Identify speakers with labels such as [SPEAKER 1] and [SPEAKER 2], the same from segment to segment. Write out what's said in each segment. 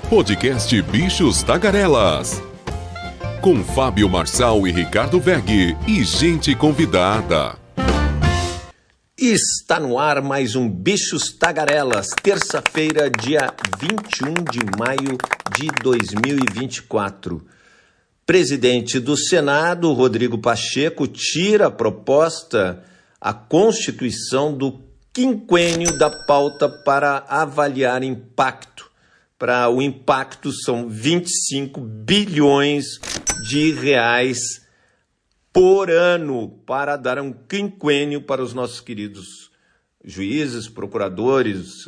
[SPEAKER 1] Podcast Bichos Tagarelas. Com Fábio Marçal e Ricardo Weg e gente convidada.
[SPEAKER 2] Está no ar mais um Bichos Tagarelas, terça-feira, dia 21 de maio de 2024. Presidente do Senado, Rodrigo Pacheco, tira a proposta, a constituição do quinquênio da pauta para avaliar impacto. Para o impacto são 25 bilhões de reais por ano para dar um quinquênio para os nossos queridos juízes, procuradores,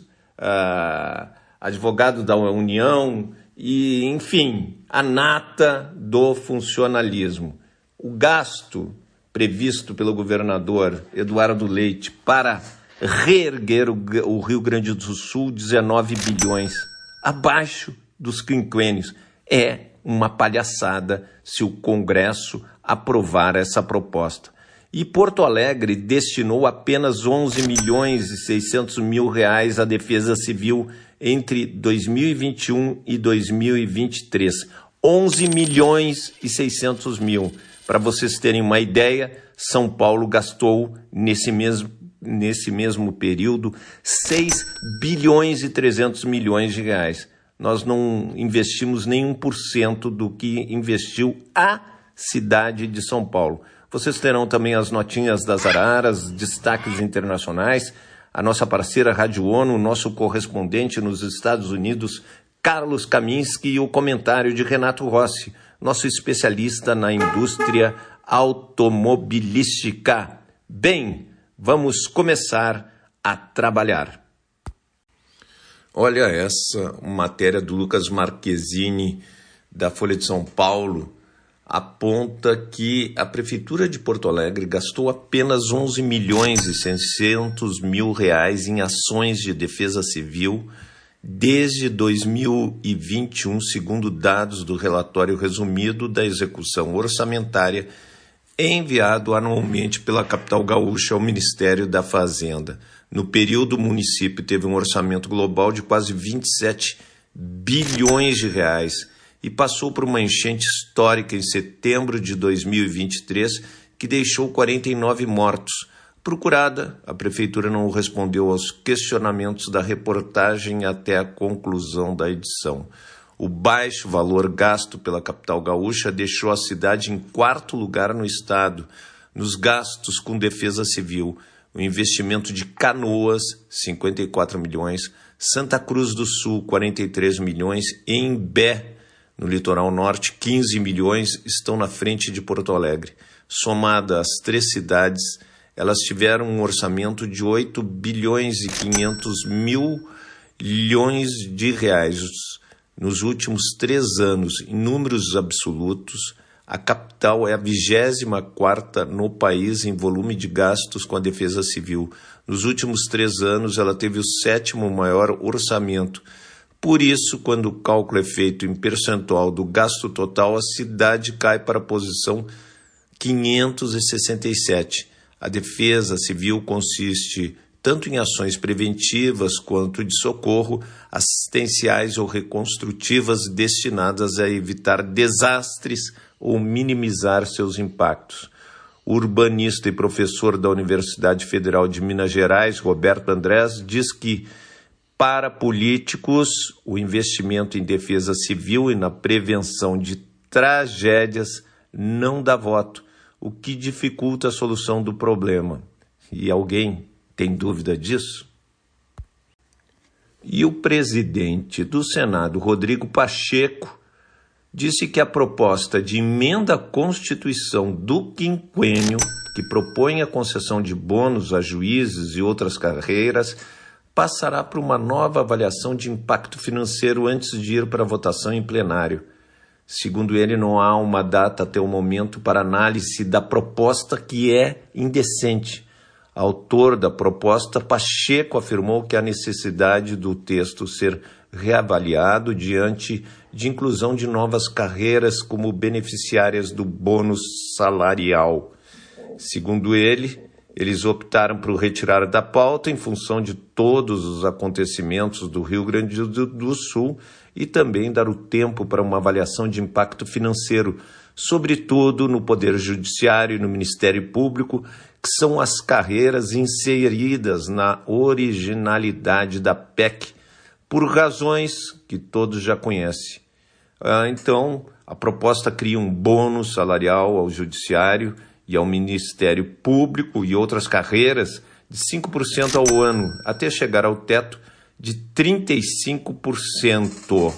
[SPEAKER 2] advogados da União e, enfim, a nata do funcionalismo. O gasto previsto pelo governador Eduardo Leite para reerguer o Rio Grande do Sul, 19 bilhões, abaixo dos quinquênios. É uma palhaçada se o Congresso aprovar essa proposta. E Porto Alegre destinou apenas 11 milhões e 600 mil reais à Defesa Civil entre 2021 e 2023. 11 milhões e 600 mil. Para vocês terem uma ideia, São Paulo gastou nesse mesmo período 6 bilhões e 300 milhões de reais. Nós não investimos nem 1% do que investiu a cidade de São Paulo. Vocês terão também as notinhas das araras, destaques internacionais, a nossa parceira Rádio ONU, o nosso correspondente nos Estados Unidos, Carlos Kaminski, e o comentário de Renato Rossi, nosso especialista na indústria automobilística. Bem, vamos começar a trabalhar. Olha essa matéria do Lucas Marquezini, da Folha de São Paulo, aponta que a Prefeitura de Porto Alegre gastou apenas 11 milhões e 600 mil reais em ações de defesa civil desde 2021, segundo dados do relatório resumido da execução orçamentária enviado anualmente pela capital gaúcha ao Ministério da Fazenda. No período, o município teve um orçamento global de quase 27 bilhões de reais e passou por uma enchente histórica em setembro de 2023 que deixou 49 mortos. Procurada, a Prefeitura não respondeu aos questionamentos da reportagem até a conclusão da edição. O baixo valor gasto pela capital gaúcha deixou a cidade em quarto lugar no estado, nos gastos com defesa civil. O investimento de Canoas, 54 milhões, Santa Cruz do Sul, 43 milhões, e Imbé, no litoral norte, 15 milhões, estão na frente de Porto Alegre. Somada às três cidades, elas tiveram um orçamento de 8 bilhões e 500 milhões de reais. Nos últimos 3 anos, em números absolutos, a capital é a 24ª no país em volume de gastos com a defesa civil. Nos últimos 3 anos, ela teve o 7º maior orçamento. Por isso, quando o cálculo é feito em percentual do gasto total, a cidade cai para a posição 567. A defesa civil consiste tanto em ações preventivas quanto de socorro, assistenciais ou reconstrutivas destinadas a evitar desastres ou minimizar seus impactos. O urbanista e professor da Universidade Federal de Minas Gerais, Roberto Andrés, diz que, para políticos, o investimento em defesa civil e na prevenção de tragédias não dá voto, o que dificulta a solução do problema. E alguém tem dúvida disso? E o presidente do Senado, Rodrigo Pacheco, disse que a proposta de emenda à Constituição do quinquênio, que propõe a concessão de bônus a juízes e outras carreiras, passará por uma nova avaliação de impacto financeiro antes de ir para a votação em plenário. Segundo ele, não há uma data até o momento para análise da proposta, que é indecente. Autor da proposta, Pacheco afirmou que há necessidade do texto ser reavaliado diante de inclusão de novas carreiras como beneficiárias do bônus salarial. Segundo ele, Eles optaram por retirar da pauta em função de todos os acontecimentos do Rio Grande do Sul e também dar o tempo para uma avaliação de impacto financeiro, sobretudo no Poder Judiciário e no Ministério Público, que são as carreiras inseridas na originalidade da PEC, por razões que todos já conhecem. Então, a proposta cria um bônus salarial ao Judiciário e ao Ministério Público e outras carreiras de 5% ao ano, até chegar ao teto de 35%.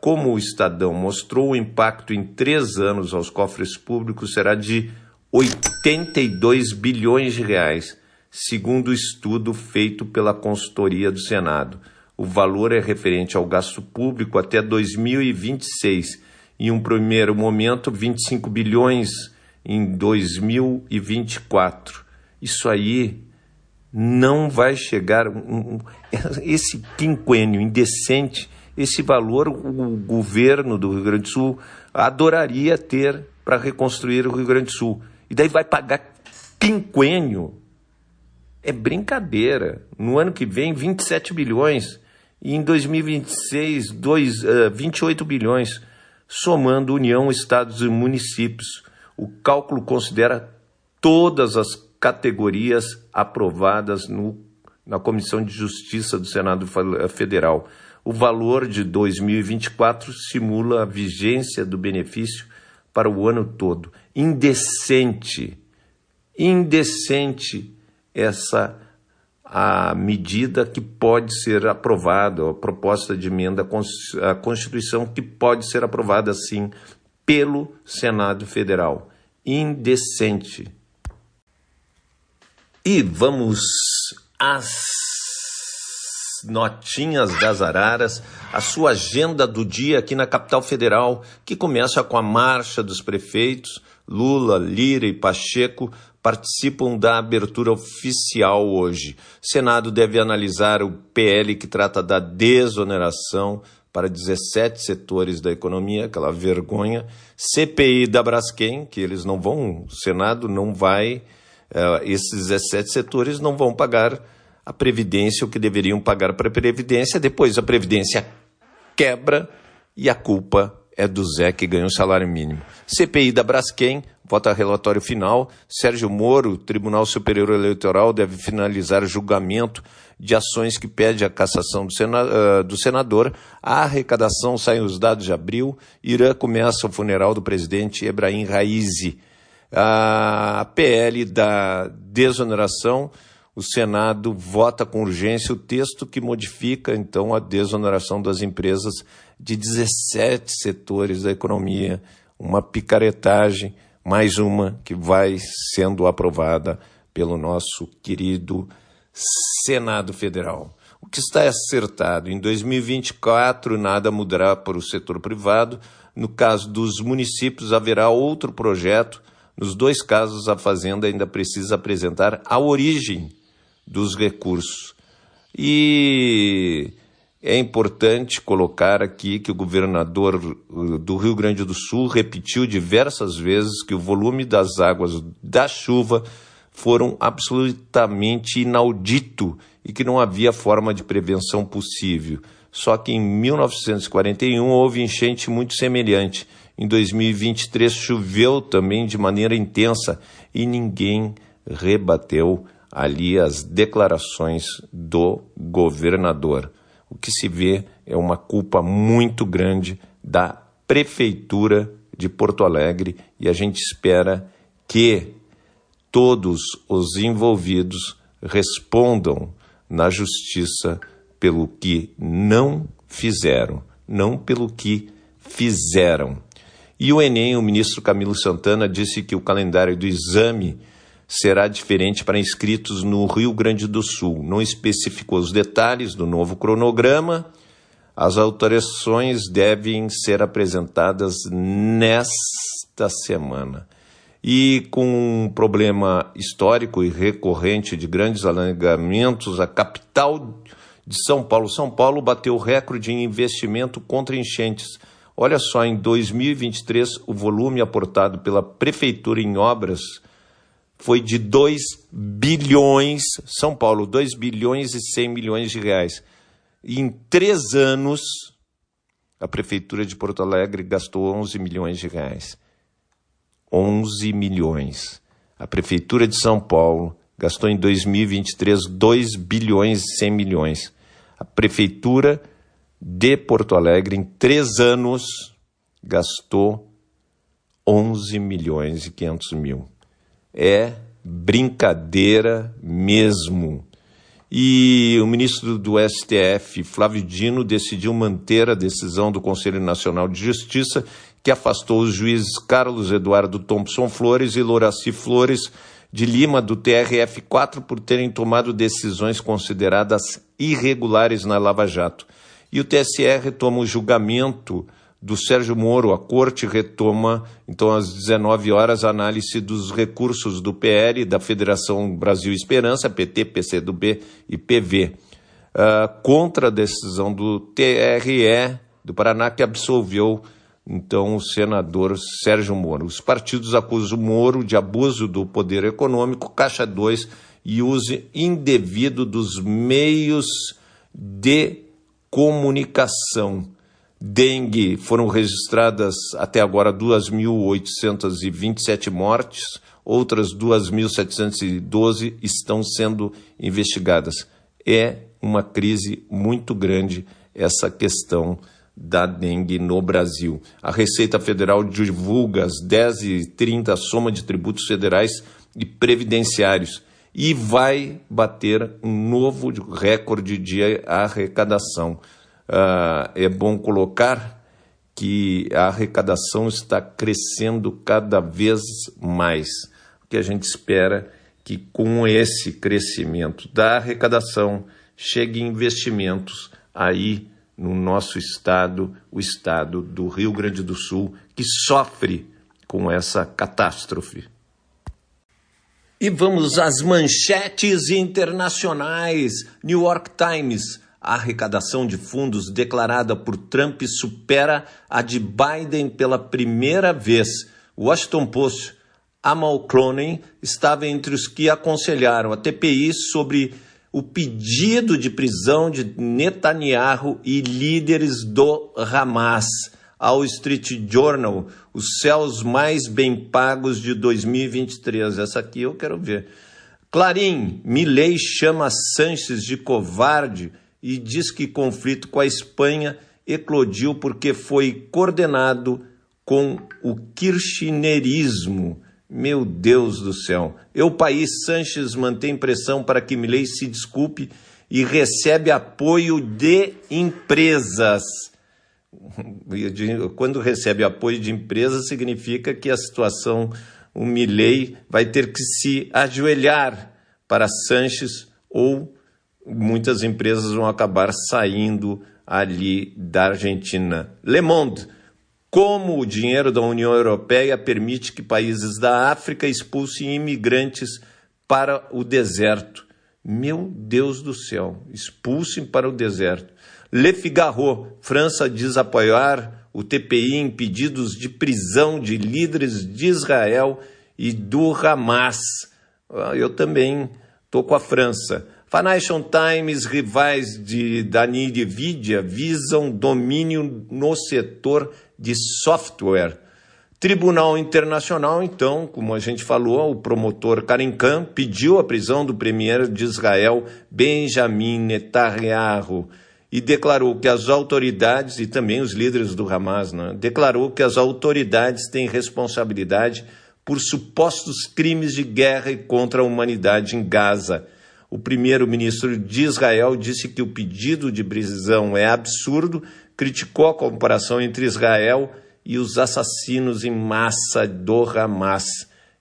[SPEAKER 2] Como o Estadão mostrou, o impacto em 3 anos aos cofres públicos será de 82 bilhões de reais, segundo o estudo feito pela consultoria do Senado. O valor é referente ao gasto público até 2026, em um primeiro momento 25 bilhões em 2024. Isso aí não vai chegar, esse quinquênio indecente, esse valor o governo do Rio Grande do Sul adoraria ter para reconstruir o Rio Grande do Sul. E daí vai pagar quinquênio. É brincadeira. No ano que vem, 27 bilhões. E em 2026, 28 bilhões, somando União, Estados e municípios. O cálculo considera todas as categorias aprovadas na Comissão de Justiça do Senado Federal. O valor de 2024 simula a vigência do benefício para o ano todo. Indecente a medida que pode ser aprovada, a proposta de emenda à Constituição que pode ser aprovada, sim, pelo Senado Federal. Indecente. E vamos às notinhas das araras, a sua agenda do dia aqui na capital federal, que começa com a marcha dos prefeitos. Lula, Lira e Pacheco participam da abertura oficial hoje. O Senado deve analisar o PL que trata da desoneração para 17 setores da economia, aquela vergonha. CPI da Braskem, que eles não vão, o Senado não vai, esses 17 setores não vão pagar a Previdência, o que deveriam pagar para a Previdência. Depois a Previdência quebra e a culpa é do Zé, que ganha o salário mínimo. CPI da Braskem, vota relatório final. Sérgio Moro, Tribunal Superior Eleitoral, deve finalizar julgamento de ações que pede a cassação do senador. A arrecadação, saem os dados de abril. Irã começa o funeral do presidente Ebrahim Raisi. A PL da desoneração, o Senado vota com urgência o texto que modifica, então, a desoneração das empresas de 17 setores da economia. Uma picaretagem, mais uma que vai sendo aprovada pelo nosso querido Senado Federal. O que está acertado? Em 2024, nada mudará para o setor privado. No caso dos municípios, haverá outro projeto. Nos 2 casos, a Fazenda ainda precisa apresentar a origem dos recursos. E é importante colocar aqui que o governador do Rio Grande do Sul repetiu diversas vezes que o volume das águas da chuva foram absolutamente inaudito e que não havia forma de prevenção possível. Só que em 1941 houve enchente muito semelhante. Em 2023 choveu também de maneira intensa e ninguém rebateu ali as declarações do governador. O que se vê é uma culpa muito grande da Prefeitura de Porto Alegre e a gente espera que todos os envolvidos respondam na justiça pelo que não fizeram, não pelo que fizeram. E o Enem, o ministro Camilo Santana disse que o calendário do exame será diferente para inscritos no Rio Grande do Sul. Não especificou os detalhes do novo cronograma. As alterações devem ser apresentadas nesta semana. E com um problema histórico e recorrente de grandes alagamentos, a capital de São Paulo bateu recorde em investimento contra enchentes. Olha só, em 2023, o volume aportado pela Prefeitura em obras foi de 2 bilhões, São Paulo, 2 bilhões e 100 milhões de reais. E em 3 anos, a Prefeitura de Porto Alegre gastou 11 milhões de reais. 11 milhões. A Prefeitura de São Paulo gastou em 2023 2 bilhões e 100 milhões. A Prefeitura de Porto Alegre, em 3 anos, gastou 11 milhões e 500 mil. É brincadeira mesmo. E o ministro do STF, Flávio Dino, decidiu manter a decisão do Conselho Nacional de Justiça, que afastou os juízes Carlos Eduardo Thompson Flores e Loraci Flores de Lima, do TRF4, por terem tomado decisões consideradas irregulares na Lava Jato. E o TSE retoma o julgamento do Sérgio Moro. A corte retoma, então, às 19 horas, a análise dos recursos do PL, da Federação Brasil Esperança, PT, PCdoB e PV, contra a decisão do TRE do Paraná, que absolveu, então, o senador Sérgio Moro. Os partidos acusam Moro de abuso do poder econômico, caixa 2 e uso indevido dos meios de comunicação. Dengue, foram registradas até agora 2.827 mortes, outras 2.712 estão sendo investigadas. É uma crise muito grande essa questão da dengue no Brasil. A Receita Federal divulga às 10h30 a soma de tributos federais e previdenciários e vai bater um novo recorde de arrecadação. É bom colocar que a arrecadação está crescendo cada vez mais. O que a gente espera que com esse crescimento da arrecadação cheguem investimentos aí no nosso estado, o estado do Rio Grande do Sul, que sofre com essa catástrofe. E vamos às manchetes internacionais. New York Times. A arrecadação de fundos declarada por Trump supera a de Biden pela primeira vez. Washington Post. Amal Clooney estava entre os que aconselharam a TPI sobre o pedido de prisão de Netanyahu e líderes do Hamas. Wall Street Journal, os céus mais bem pagos de 2023. Essa aqui eu quero ver. Clarim, Milei chama Sanches de covarde e diz que conflito com a Espanha eclodiu porque foi coordenado com o kirchnerismo. Meu Deus do céu. O País, Sanches mantém pressão para que Milei se desculpe e recebe apoio de empresas. Quando recebe apoio de empresas, significa que a situação, o Milei vai ter que se ajoelhar para Sanches ou muitas empresas vão acabar saindo ali da Argentina. Le Monde. Como o dinheiro da União Europeia permite que países da África expulsem imigrantes para o deserto. Meu Deus do céu, expulsem para o deserto. Le Figaro. França diz apoiar o TPI em pedidos de prisão de líderes de Israel e do Hamas. Eu também estou com a França. Financial Times, rivais da NVIDIA visam domínio no setor de software. Tribunal Internacional, então, como a gente falou, o promotor Karim Khan pediu a prisão do premier de Israel, Benjamin Netanyahu, e declarou que as autoridades, e também os líderes do Hamas, declarou que as autoridades têm responsabilidade por supostos crimes de guerra e contra a humanidade em Gaza. O primeiro-ministro de Israel disse que o pedido de prisão é absurdo, criticou a comparação entre Israel e os assassinos em massa do Hamas.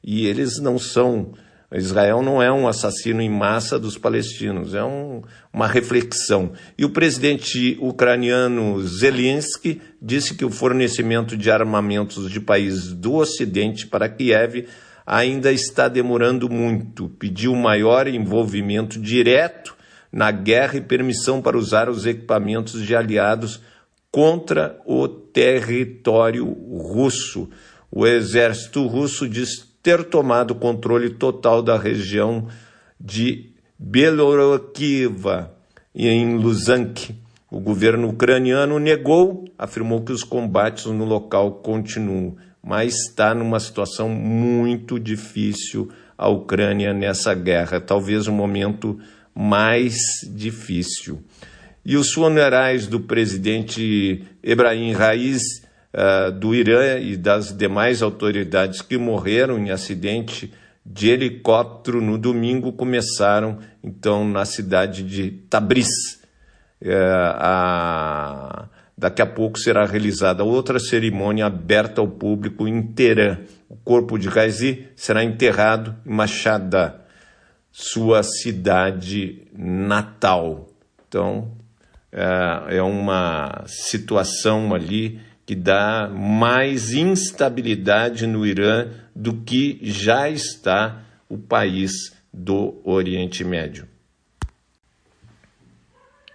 [SPEAKER 2] E eles não são... Israel não é um assassino em massa dos palestinos, é uma reflexão. E o presidente ucraniano Zelensky disse que o fornecimento de armamentos de países do Ocidente para Kiev ainda está demorando muito. Pediu maior envolvimento direto na guerra e permissão para usar os equipamentos de aliados contra o território russo. O exército russo diz ter tomado controle total da região de Belorkiva e em Luzank. O governo ucraniano negou, afirmou que os combates no local continuam, mas está numa situação muito difícil a Ucrânia nessa guerra, talvez o momento mais difícil. E os funerais do presidente Ebrahim Raisi, do Irã e das demais autoridades que morreram em acidente de helicóptero no domingo começaram, então, na cidade de Tabriz. Daqui a pouco será realizada outra cerimônia aberta ao público em Teherã. O corpo de Raisi será enterrado em Mashhad, sua cidade natal. Então, é uma situação ali que dá mais instabilidade no Irã do que já está o país do Oriente Médio.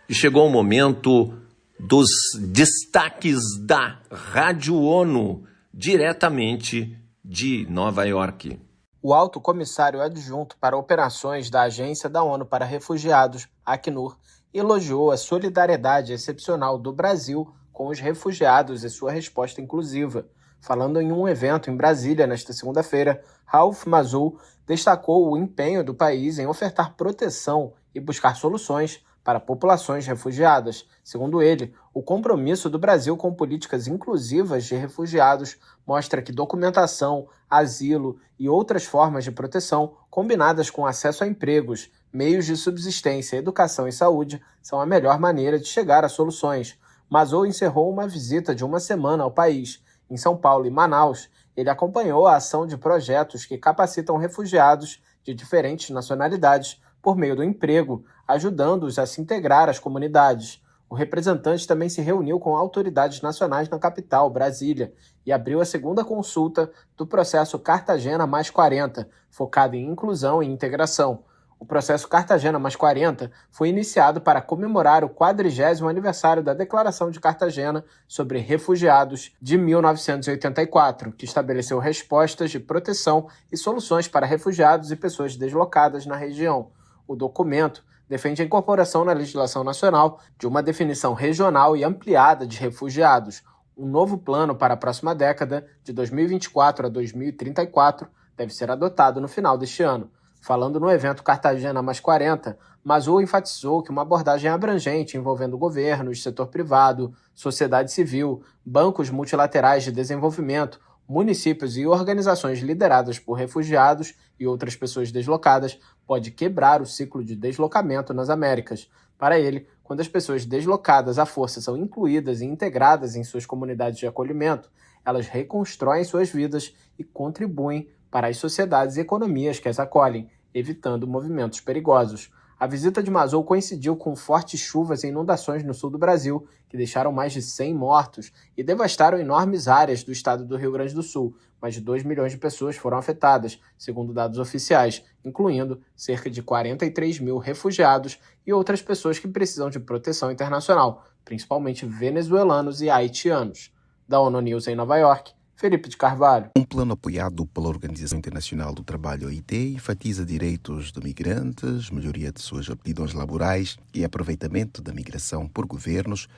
[SPEAKER 2] E chegou o momento dos destaques da Rádio ONU, diretamente de Nova York.
[SPEAKER 3] O alto comissário adjunto para operações da Agência da ONU para Refugiados, Acnur, elogiou a solidariedade excepcional do Brasil com os refugiados e sua resposta inclusiva. Falando em um evento em Brasília nesta segunda-feira, Rauf Mazou destacou o empenho do país em ofertar proteção e buscar soluções para populações refugiadas. Segundo ele, o compromisso do Brasil com políticas inclusivas de refugiados mostra que documentação, asilo e outras formas de proteção, combinadas com acesso a empregos, meios de subsistência, educação e saúde, são a melhor maneira de chegar a soluções. Mazou encerrou uma visita de uma semana ao país. Em São Paulo e Manaus, ele acompanhou a ação de projetos que capacitam refugiados de diferentes nacionalidades por meio do emprego, ajudando-os a se integrar às comunidades. O representante também se reuniu com autoridades nacionais na capital, Brasília, e abriu a segunda consulta do processo Cartagena Mais 40, focado em inclusão e integração. O processo Cartagena Mais 40 foi iniciado para comemorar o 40º aniversário da Declaração de Cartagena sobre Refugiados de 1984, que estabeleceu respostas de proteção e soluções para refugiados e pessoas deslocadas na região. O documento defende a incorporação na legislação nacional de uma definição regional e ampliada de refugiados. Um novo plano para a próxima década, de 2024 a 2034, deve ser adotado no final deste ano. Falando no evento Cartagena Mais 40, Mazou enfatizou que uma abordagem abrangente envolvendo governos, setor privado, sociedade civil, bancos multilaterais de desenvolvimento, municípios e organizações lideradas por refugiados e outras pessoas deslocadas pode quebrar o ciclo de deslocamento nas Américas. Para ele, quando as pessoas deslocadas à força são incluídas e integradas em suas comunidades de acolhimento, elas reconstroem suas vidas e contribuem para as sociedades e economias que as acolhem, evitando movimentos perigosos. A visita de Mazou coincidiu com fortes chuvas e inundações no sul do Brasil, que deixaram mais de 100 mortos e devastaram enormes áreas do estado do Rio Grande do Sul. Mais de 2 milhões de pessoas foram afetadas, segundo dados oficiais, incluindo cerca de 43 mil refugiados e outras pessoas que precisam de proteção internacional, principalmente venezuelanos e haitianos. Da ONU News em Nova York, Felipe de Carvalho.
[SPEAKER 4] Um plano apoiado pela Organização Internacional do Trabalho, OIT, enfatiza direitos de migrantes, melhoria de suas aptidões laborais e aproveitamento da migração por governos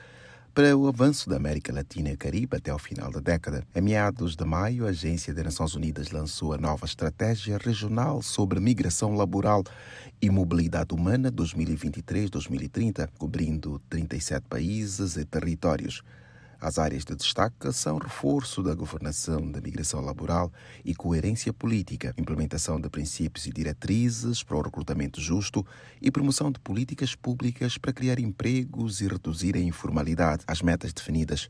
[SPEAKER 4] para o avanço da América Latina e Caribe até ao final da década. Em meados de maio, a Agência das Nações Unidas lançou a nova Estratégia Regional sobre Migração Laboral e Mobilidade Humana 2023-2030, cobrindo 37 países e territórios. As áreas de destaque são reforço da governação da migração laboral e coerência política, implementação de princípios e diretrizes para o recrutamento justo e promoção de políticas públicas para criar empregos e reduzir a informalidade. As metas definidas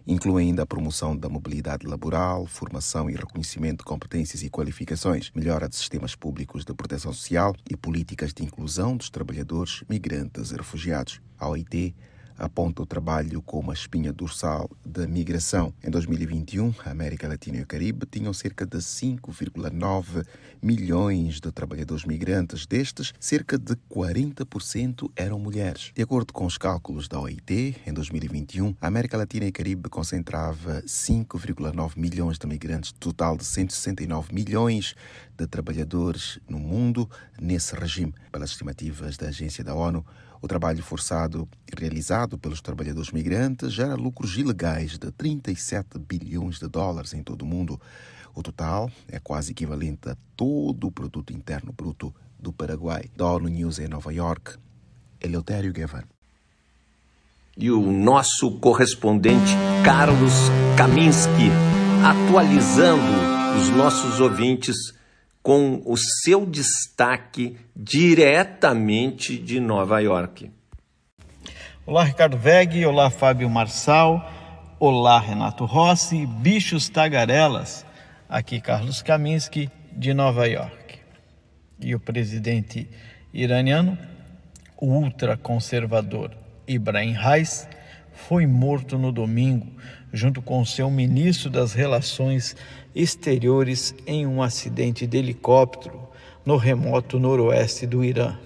[SPEAKER 4] incluem ainda a promoção da mobilidade laboral, formação e reconhecimento de competências e qualificações, melhora de sistemas públicos de proteção social e políticas de inclusão dos trabalhadores, migrantes e refugiados. A OIT aponta o trabalho como a espinha dorsal da migração. Em 2021, a América Latina e o Caribe tinham cerca de 5,9 milhões de trabalhadores migrantes. Destes, cerca de 40% eram mulheres. De acordo com os cálculos da OIT, em 2021, a América Latina e o Caribe concentrava 5,9 milhões de migrantes, total de 169 milhões de trabalhadores no mundo nesse regime. Pelas estimativas da Agência da ONU, o trabalho forçado realizado pelos trabalhadores migrantes gera lucros ilegais de 37 bilhões de dólares em todo o mundo. O total é quase equivalente a todo o produto interno bruto do Paraguai. Da ONU News em Nova York, Eleutério Guevara.
[SPEAKER 2] E o nosso correspondente Carlos Kaminski, atualizando os nossos ouvintes com o seu destaque diretamente de Nova York.
[SPEAKER 5] Olá, Ricardo Weg, olá, Fábio Marçal, olá, Renato Rossi, bichos tagarelas, aqui Carlos Kaminski, de Nova York. E o presidente iraniano, o ultraconservador Ibrahim Raisi, foi morto no domingo, junto com seu ministro das Relações Exteriores, em um acidente de helicóptero no remoto noroeste do Irã,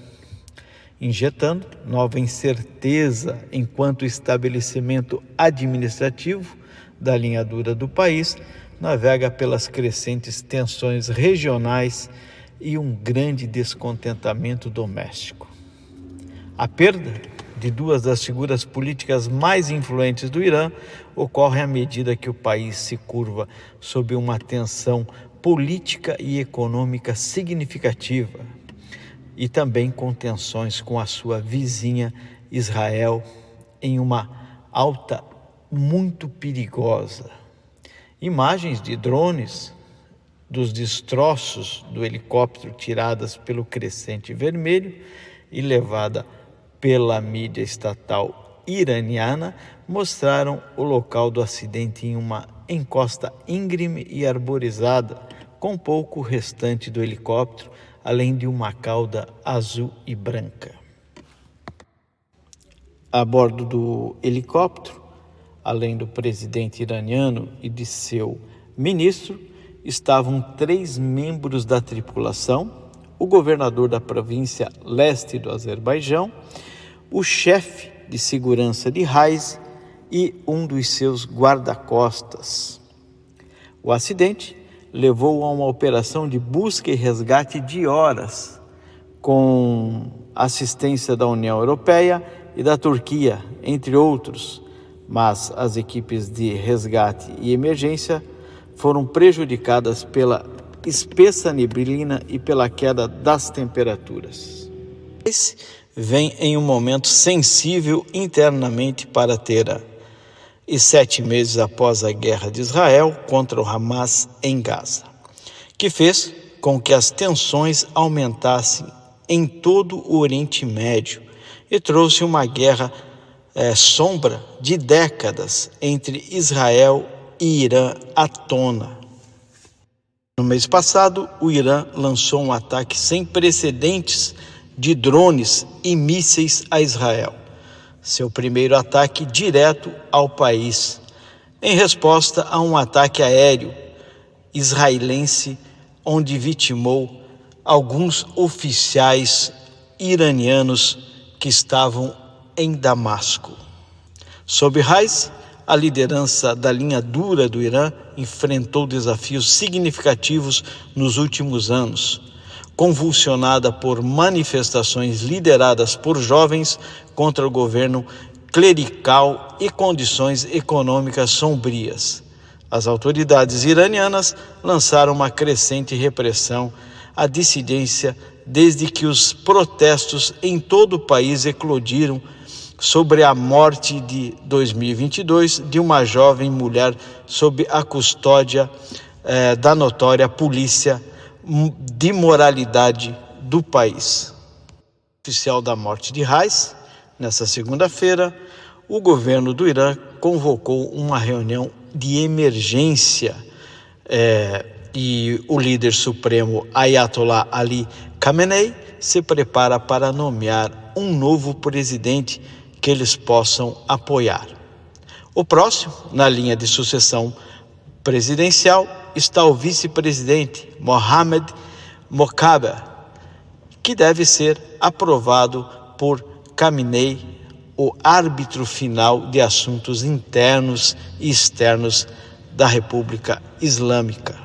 [SPEAKER 5] injetando nova incerteza enquanto o estabelecimento administrativo da linha dura do país navega pelas crescentes tensões regionais e um grande descontentamento doméstico. A perda de duas das figuras políticas mais influentes do Irã ocorre à medida que o país se curva sob uma tensão política e econômica significativa e também com tensões com a sua vizinha Israel em uma alta muito perigosa. Imagens de drones dos destroços do helicóptero tiradas pelo Crescente Vermelho e levada pela mídia estatal iraniana mostraram o local do acidente em uma encosta íngreme e arborizada, com pouco restante do helicóptero, além de uma cauda azul e branca. A bordo do helicóptero, além do presidente iraniano e de seu ministro, estavam 3 membros da tripulação, o governador da província leste do Azerbaijão, o chefe de segurança de Raisi e um dos seus guarda-costas. O acidente levou a uma operação de busca e resgate de horas, com assistência da União Europeia e da Turquia, entre outros, mas as equipes de resgate e emergência foram prejudicadas pela espessa neblina e pela queda das temperaturas. Esse vem em um momento sensível internamente para Teherã, e 7 meses após a guerra de Israel contra o Hamas em Gaza, que fez com que as tensões aumentassem em todo o Oriente Médio e trouxe uma guerra sombra de décadas entre Israel e Irã à tona. No mês passado, o Irã lançou um ataque sem precedentes de drones e mísseis a Israel, seu primeiro ataque direto ao país, em resposta a um ataque aéreo israelense onde vitimou alguns oficiais iranianos que estavam em Damasco. Sob Raisi, a liderança da linha dura do Irã enfrentou desafios significativos nos últimos anos, convulsionada por manifestações lideradas por jovens contra o governo clerical e condições econômicas sombrias. As autoridades iranianas lançaram uma crescente repressão à dissidência desde que os protestos em todo o país eclodiram sobre a morte de 2022 de uma jovem mulher sob a custódia da notória polícia de moralidade do país. Oficial da morte de Raisi, nessa segunda-feira, o governo do Irã convocou uma reunião de emergência e o líder supremo Ayatollah Ali Khamenei se prepara para nomear um novo presidente que eles possam apoiar. O próximo, na linha de sucessão presidencial, está o vice-presidente Mohamed Mokaba, que deve ser aprovado por Khamenei, o árbitro final de assuntos internos e externos da República Islâmica.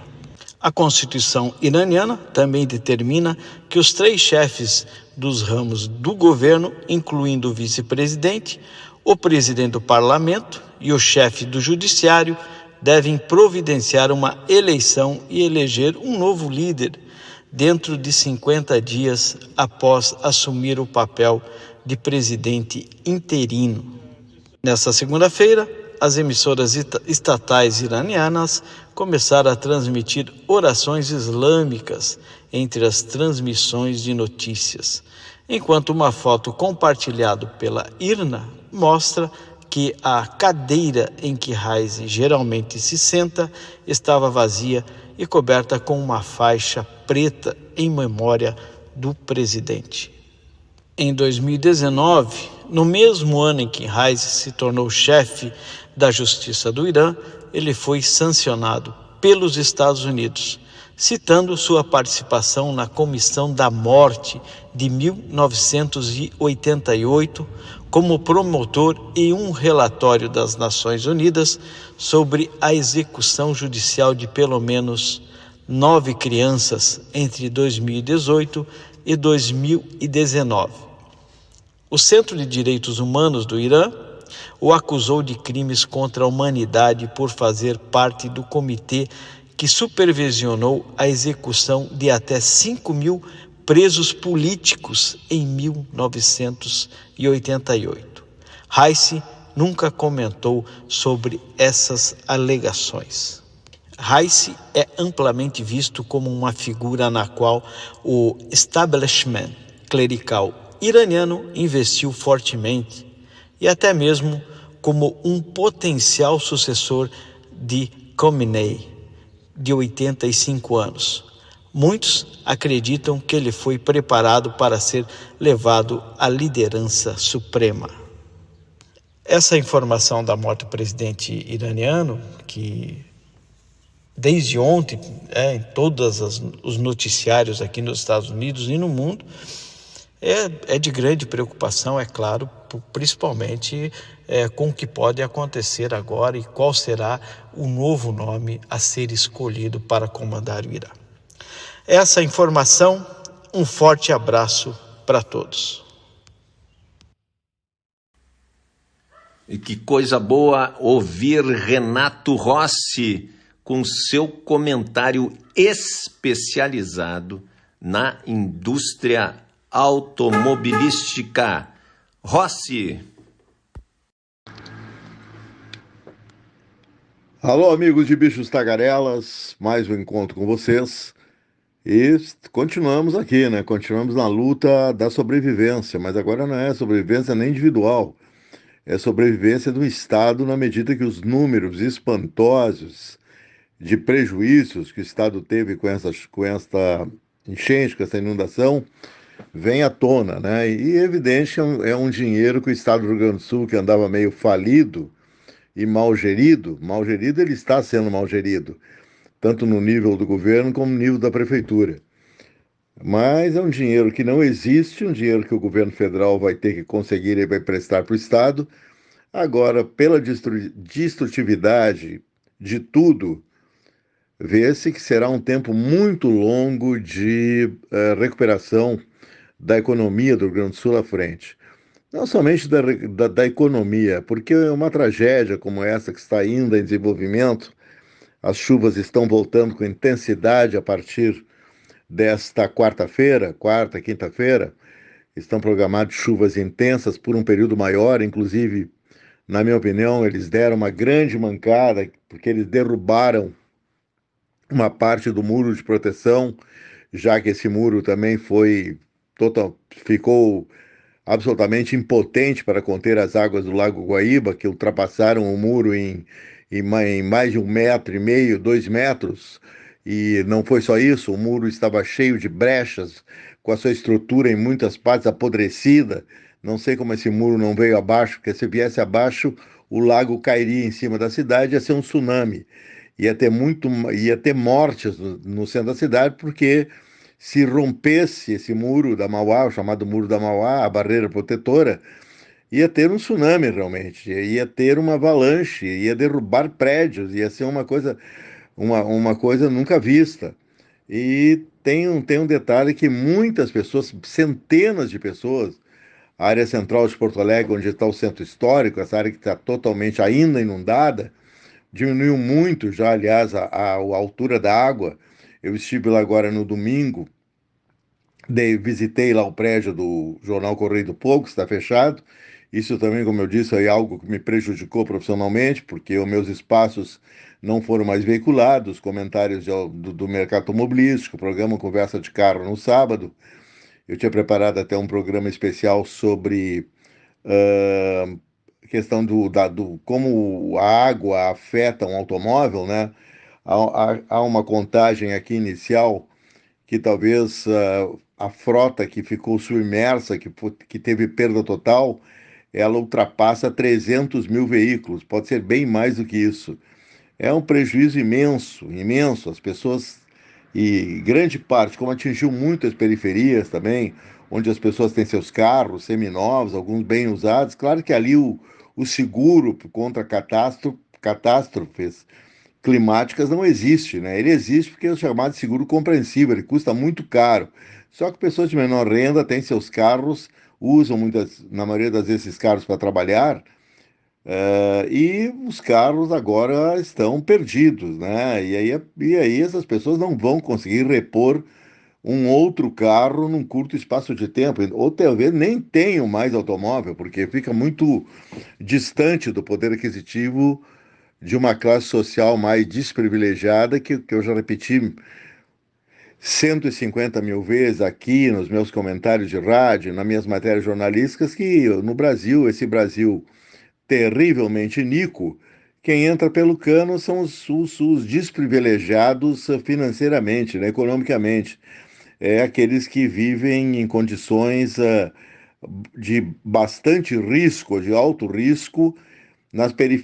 [SPEAKER 5] A Constituição iraniana também determina que os 3 chefes dos ramos do governo, incluindo o vice-presidente, o presidente do parlamento e o chefe do judiciário, devem providenciar uma eleição e eleger um novo líder dentro de 50 dias após assumir o papel de presidente interino. Nesta segunda-feira, as emissoras estatais iranianas começaram a transmitir orações islâmicas entre as transmissões de notícias, enquanto uma foto compartilhada pela IRNA mostra que a cadeira em que Raisi geralmente se senta estava vazia e coberta com uma faixa preta em memória do presidente. Em 2019, no mesmo ano em que Raisi se tornou chefe da Justiça do Irã, ele foi sancionado pelos Estados Unidos, citando sua participação na Comissão da Morte de 1988 como promotor em um relatório das Nações Unidas sobre a execução judicial de pelo menos 9 crianças entre 2018 e 2019. O Centro de Direitos Humanos do Irã o acusou de crimes contra a humanidade por fazer parte do comitê que supervisionou a execução de até 5.000 presos políticos em 1988. Raisi nunca comentou sobre essas alegações. Raisi é amplamente visto como uma figura na qual o establishment clerical iraniano investiu fortemente e até mesmo como um potencial sucessor de Khamenei, de 85 anos. Muitos acreditam que ele foi preparado para ser levado à liderança suprema. Essa informação da morte do presidente iraniano, que desde ontem, em todos os noticiários aqui nos Estados Unidos e no mundo, é de grande preocupação, é claro, principalmente com o que pode acontecer agora e qual será o novo nome a ser escolhido para comandar o Irã. Essa informação, um forte abraço para todos.
[SPEAKER 2] E que coisa boa ouvir Renato Rossi com seu comentário especializado na indústria automobilística. Rossi.
[SPEAKER 6] Alô, amigos de Bichos Tagarelas, mais um encontro com vocês. E continuamos aqui, né? Continuamos na luta da sobrevivência, mas agora não é sobrevivência nem individual, é sobrevivência do Estado na medida que os números espantosos de prejuízos que o Estado teve com esta enchente, com essa inundação, vem à tona, né? E evidente é um dinheiro que o Estado do Rio Grande do Sul, que andava meio falido e mal gerido, ele está sendo mal gerido, tanto no nível do governo como no nível da prefeitura. Mas é um dinheiro que não existe, um dinheiro que o governo federal vai ter que conseguir e vai prestar para o Estado. Agora, pela destrutividade de tudo, vê-se que será um tempo muito longo de recuperação da economia do Rio Grande do Sul à frente. Não somente da economia, porque uma tragédia como essa que está ainda em desenvolvimento, as chuvas estão voltando com intensidade a partir desta quinta-feira, estão programadas chuvas intensas por um período maior, inclusive, na minha opinião, eles deram uma grande mancada, porque eles derrubaram uma parte do muro de proteção, já que esse muro também ficou absolutamente impotente para conter as águas do Lago Guaíba, que ultrapassaram o muro em mais de 1,5 metro, 2 metros, e não foi só isso, o muro estava cheio de brechas, com a sua estrutura em muitas partes apodrecida, Não sei como esse muro não veio abaixo, porque se viesse abaixo, o lago cairia em cima da cidade, ia ser um tsunami. Ia ter mortes no centro da cidade, porque se rompesse esse muro da Mauá, o chamado Muro da Mauá, a barreira protetora, ia ter um tsunami realmente, ia ter uma avalanche, ia derrubar prédios, ia ser uma coisa nunca vista. E tem um detalhe que muitas pessoas, centenas de pessoas, a área central de Porto Alegre, onde está o centro histórico, essa área que está totalmente ainda inundada, diminuiu muito já, aliás, a altura da água. Eu estive lá agora no domingo, visitei lá o prédio do Jornal Correio do Povo, que está fechado. Isso também, como eu disse, é algo que me prejudicou profissionalmente, porque os meus espaços não foram mais veiculados, comentários do mercado automobilístico, programa Conversa de Carro no sábado. Eu tinha preparado até um programa especial sobre uh, questão do como a água afeta um automóvel, né? Há uma contagem aqui inicial que talvez a frota que ficou submersa, que teve perda total, ela ultrapassa 300 mil veículos, pode ser bem mais do que isso. É um prejuízo imenso, imenso. As pessoas, e grande parte, como atingiu muitas periferias também, onde as pessoas têm seus carros seminovos, alguns bem usados, claro que ali o seguro contra catástrofes climáticas não existe, né? Ele existe porque é o chamado seguro compreensível, ele custa muito caro. Só que pessoas de menor renda têm seus carros, usam na maioria das vezes esses carros para trabalhar, e os carros agora estão perdidos, né? E aí essas pessoas não vão conseguir repor um outro carro num curto espaço de tempo, ou talvez nem tenham mais automóvel, porque fica muito distante do poder aquisitivo de uma classe social mais desprivilegiada, que eu já repeti 150 mil vezes aqui nos meus comentários de rádio, nas minhas matérias jornalísticas, que no Brasil, esse Brasil terrivelmente iníquo, quem entra pelo cano são os desprivilegiados financeiramente, né, economicamente. É aqueles que vivem em condições de bastante risco, de alto risco,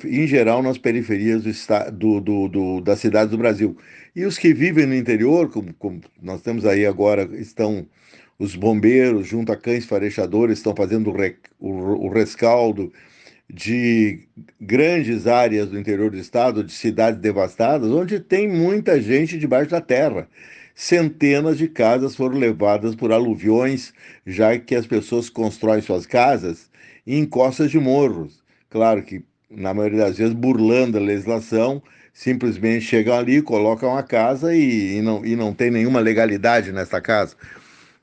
[SPEAKER 6] em geral nas periferias das cidades do Brasil. E os que vivem no interior, como nós temos aí agora, estão os bombeiros, junto a cães farejadores, estão fazendo o rescaldo de grandes áreas do interior do estado, de cidades devastadas, onde tem muita gente debaixo da terra. Centenas de casas foram levadas por aluviões, já que as pessoas constroem suas casas em encostas de morros. Claro que, na maioria das vezes, burlando a legislação, simplesmente chegam ali, colocam a casa e não tem nenhuma legalidade nessa casa.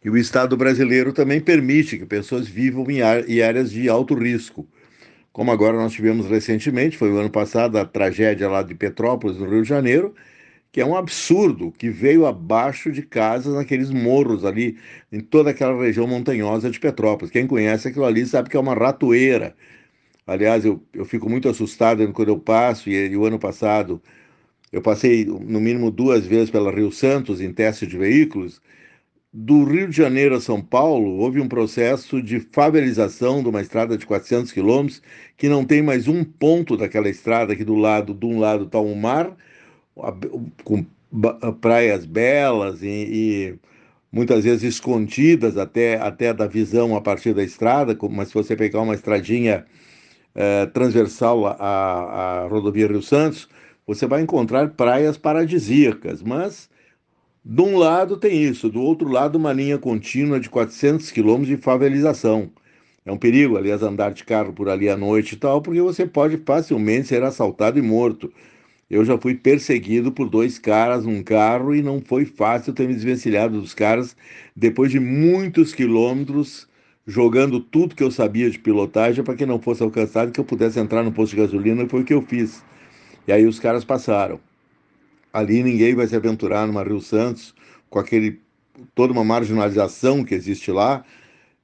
[SPEAKER 6] E o Estado brasileiro também permite que pessoas vivam em áreas de alto risco. Como agora nós tivemos recentemente, foi o ano passado, a tragédia lá de Petrópolis, no Rio de Janeiro, que é um absurdo, que veio abaixo de casas naqueles morros ali, em toda aquela região montanhosa de Petrópolis. Quem conhece aquilo ali sabe que é uma ratoeira. Aliás, eu fico muito assustado quando eu passo, e o ano passado eu passei no mínimo 2 vezes pela Rio Santos em teste de veículos. Do Rio de Janeiro a São Paulo, houve um processo de favelização de uma estrada de 400 quilômetros, que não tem mais um ponto daquela estrada, que de um lado está o mar, com praias belas e muitas vezes escondidas até da visão a partir da estrada, mas se você pegar uma estradinha transversal à rodovia Rio Santos, você vai encontrar praias paradisíacas, mas de um lado tem isso, do outro lado uma linha contínua de 400 quilômetros de favelização. É um perigo, aliás, andar de carro por ali à noite e tal, porque você pode facilmente ser assaltado e morto. Eu já fui perseguido por 2 caras num carro e não foi fácil ter me desvencilhado dos caras depois de muitos quilômetros, jogando tudo que eu sabia de pilotagem para que não fosse alcançado, que eu pudesse entrar no posto de gasolina, e foi o que eu fiz. E aí os caras passaram. Ali ninguém vai se aventurar numa Rio Santos com toda uma marginalização que existe lá.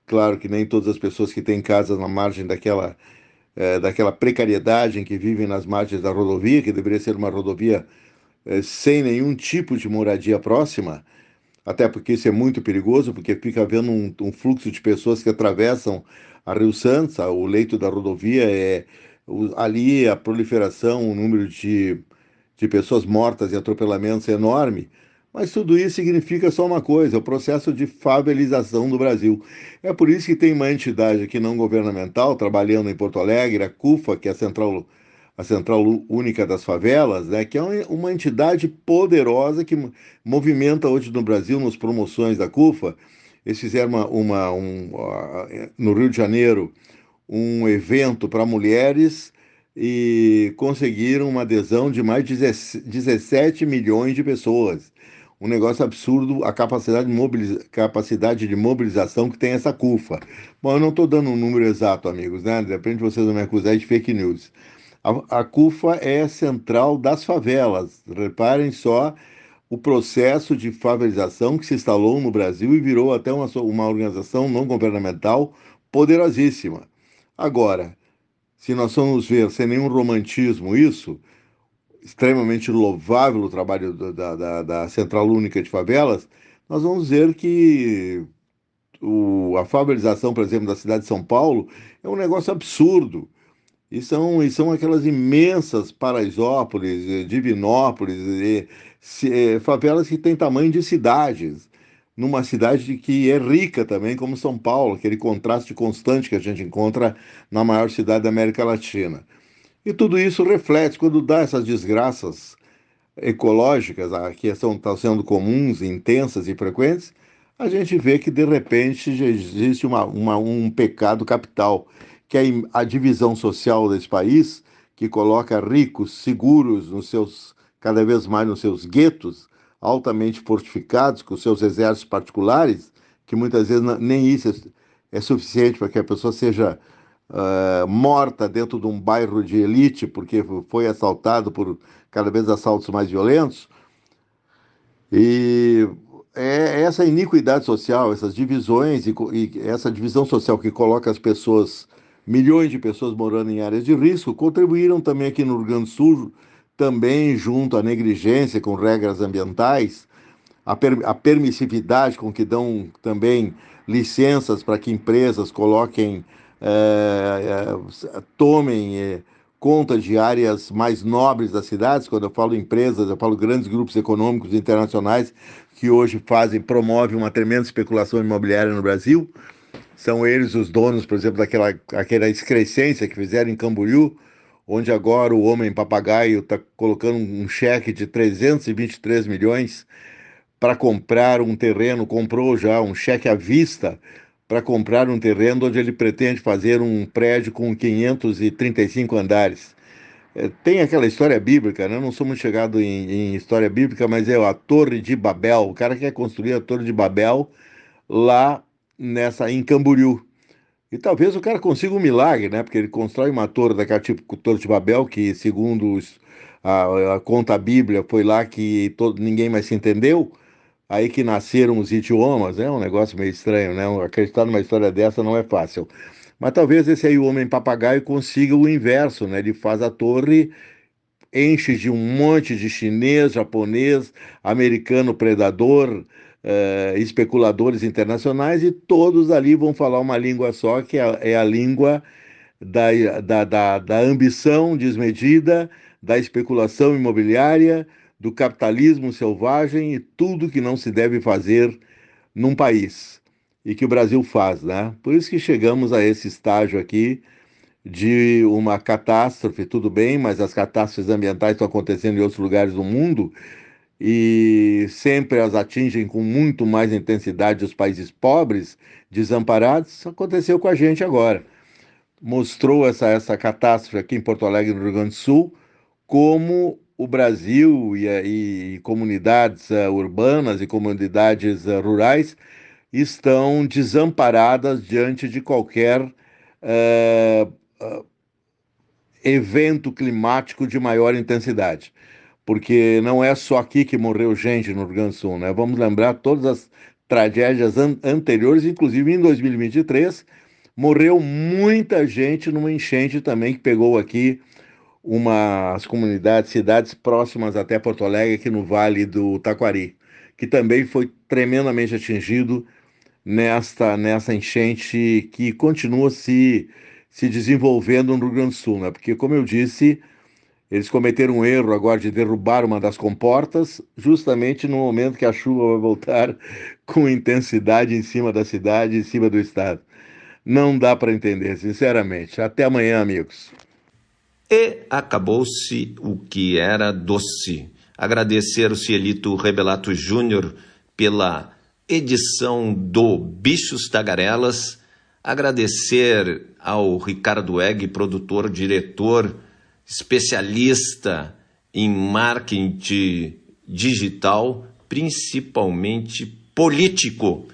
[SPEAKER 6] Claro que nem todas as pessoas que têm casas na margem daquela precariedade em que vivem nas margens da rodovia, que deveria ser uma rodovia sem nenhum tipo de moradia próxima, até porque isso é muito perigoso, porque fica havendo um fluxo de pessoas que atravessam a Rio Santos, o leito da rodovia, ali a proliferação, o número de pessoas mortas em atropelamentos é enorme, mas tudo isso significa só uma coisa, o processo de favelização do Brasil. É por isso que tem uma entidade aqui não governamental trabalhando em Porto Alegre, a CUFA, que é a Central Única das Favelas, né, que é uma entidade poderosa que movimenta hoje no Brasil, nas promoções da CUFA. Eles fizeram no Rio de Janeiro um evento para mulheres e conseguiram uma adesão de mais de 17 milhões de pessoas. Um negócio absurdo, a capacidade de mobilização que tem essa CUFA. Bom, eu não estou dando um número exato, amigos, né? De repente vocês vão me acusar de fake news. A CUFA é a central das favelas. Reparem só o processo de favelização que se instalou no Brasil e virou até uma organização não governamental poderosíssima. Agora, se nós formos ver sem nenhum romantismo isso, extremamente louvável o trabalho da Central Única de Favelas, nós vamos ver que a favelização, por exemplo, da cidade de São Paulo é um negócio absurdo. E são aquelas imensas Paraisópolis, Divinópolis, favelas que têm tamanho de cidades, numa cidade que é rica também, como São Paulo, aquele contraste constante que a gente encontra na maior cidade da América Latina. E tudo isso reflete, quando dá essas desgraças ecológicas, que estão sendo comuns, intensas e frequentes, a gente vê que, de repente, já existe um pecado capital, que é a divisão social desse país, que coloca ricos seguros cada vez mais nos seus guetos, altamente fortificados, com seus exércitos particulares, que muitas vezes nem isso é suficiente para que a pessoa seja morta dentro de um bairro de elite, porque foi assaltado por cada vez assaltos mais violentos. E essa iniquidade social, essas divisões e essa divisão social que coloca as pessoas, milhões de pessoas morando em áreas de risco, contribuíram também aqui no Rio Grande do Sul, também junto à negligência com regras ambientais, a permissividade com que dão também licenças para que empresas tomem conta de áreas mais nobres das cidades. Quando eu falo empresas, eu falo grandes grupos econômicos internacionais que hoje promovem uma tremenda especulação imobiliária no Brasil. São eles os donos, por exemplo, daquela excrescência que fizeram em Camboriú, onde agora o homem papagaio está colocando um cheque de 323 milhões para comprar um terreno, comprou já um cheque à vista para comprar um terreno onde ele pretende fazer um prédio com 535 andares. Tem aquela história bíblica, né? Eu não sou muito chegado em história bíblica, mas é a Torre de Babel. O cara quer construir a Torre de Babel lá em Camboriú. E talvez o cara consiga um milagre, né? Porque ele constrói uma torre daquela tipo Torre de Babel, que segundo a conta a Bíblia, foi lá que ninguém mais se entendeu. Aí que nasceram os idiomas, é um negócio meio estranho, né? Acreditar numa história dessa não é fácil. Mas talvez esse aí, o homem papagaio, consiga o inverso, né? Ele faz a torre, enche de um monte de chinês, japonês, americano predador, especuladores internacionais, e todos ali vão falar uma língua só, que é a língua da ambição desmedida, da especulação imobiliária, do capitalismo selvagem e tudo que não se deve fazer num país, e que o Brasil faz, né? Por isso que chegamos a esse estágio aqui de uma catástrofe, tudo bem, mas as catástrofes ambientais estão acontecendo em outros lugares do mundo e sempre as atingem com muito mais intensidade os países pobres, desamparados. Isso aconteceu com a gente agora. Mostrou essa catástrofe aqui em Porto Alegre, no Rio Grande do Sul, como o Brasil e comunidades urbanas e comunidades rurais estão desamparadas diante de qualquer evento climático de maior intensidade. Porque não é só aqui que morreu gente no Rio Grande do Sul, né? Vamos lembrar todas as tragédias anteriores, inclusive em 2023, morreu muita gente numa enchente também que pegou aqui as comunidades, cidades próximas até Porto Alegre, aqui no Vale do Taquari, que também foi tremendamente atingido nessa enchente que continua se desenvolvendo no Rio Grande do Sul, né? Porque, como eu disse, eles cometeram um erro agora de derrubar uma das comportas, justamente no momento que a chuva vai voltar com intensidade em cima da cidade, em cima do estado. Não dá para entender, sinceramente. Até amanhã, amigos.
[SPEAKER 2] E acabou-se o que era doce. Agradecer o Cielito Rebelato Júnior pela edição do Bichos Tagarelas. Agradecer ao Ricardo Egg, produtor, diretor, especialista em marketing digital, principalmente político.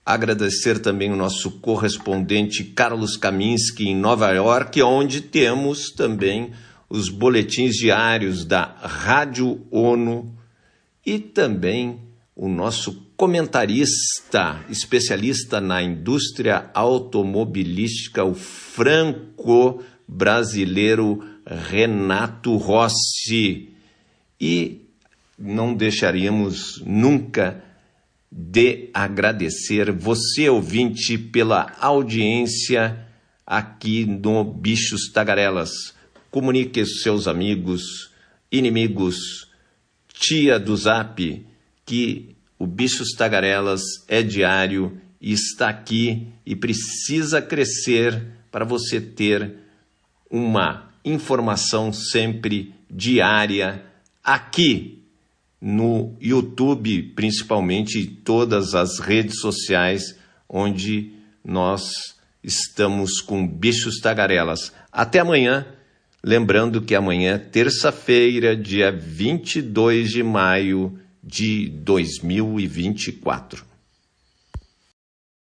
[SPEAKER 2] Agradecer também o nosso correspondente Carlos Kaminski em Nova York, onde temos também os boletins diários da Rádio ONU e também o nosso comentarista, especialista na indústria automobilística, o franco-brasileiro Renato Rossi. E não deixaríamos nunca de agradecer você, ouvinte, pela audiência aqui no Bichos Tagarelas. Comunique aos seus amigos, inimigos, tia do Zap, que o Bichos Tagarelas é diário e está aqui e precisa crescer para você ter uma informação sempre diária aqui no YouTube, principalmente todas as redes sociais onde nós estamos com Bichos Tagarelas. Até amanhã, lembrando que amanhã é terça-feira, dia 22 de maio de 2024.